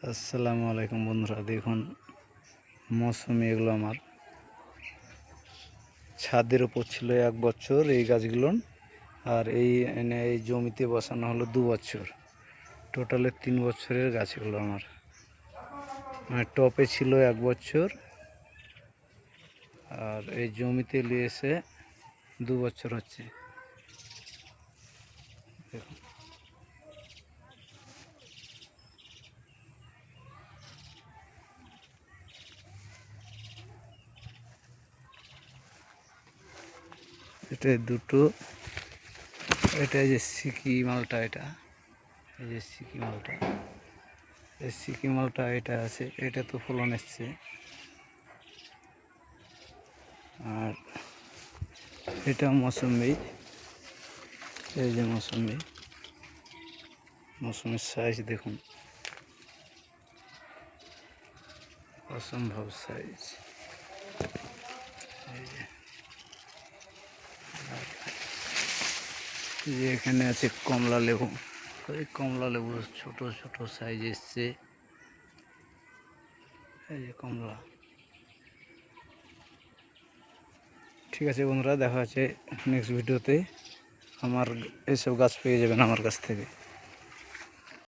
আসসালামু আলাইকুম বন্ধুরা, দেখুন মৌসুমি এগুলো আমার ছাদের উপর ছিল 1 বছর এই গাছগুলো, আর এই জমিতে বসানো হলো 2 বছর, টোটালে 3 বছরের গাছ এগুলো আমার। মানে টপে ছিল 1 বছর আর এই জমিতে নিয়ে এসে 2 বছর হচ্ছে। দেখুন এটা দুটো, এটা যে সিকি মালটা, এটা এই যে সিকি মালটা, এই সিকি মালটা এটা আছে, এটা তো ফলন এসছে। আর এটা মৌসুমি, এই যে মৌসুমির সাইজ দেখুন, অসম্ভব সাইজ। এই যে এখানে আছে কমলা লেবু, এই কমলা লেবু ছোট ছোট সাইজ এসছে। এই যে কমলা। ঠিক আছে বন্ধুরা, দেখা হচ্ছে নেক্সট ভিডিওতে। আমার এইসব গাছ পেয়ে যাবেন আমার কাছ থেকে।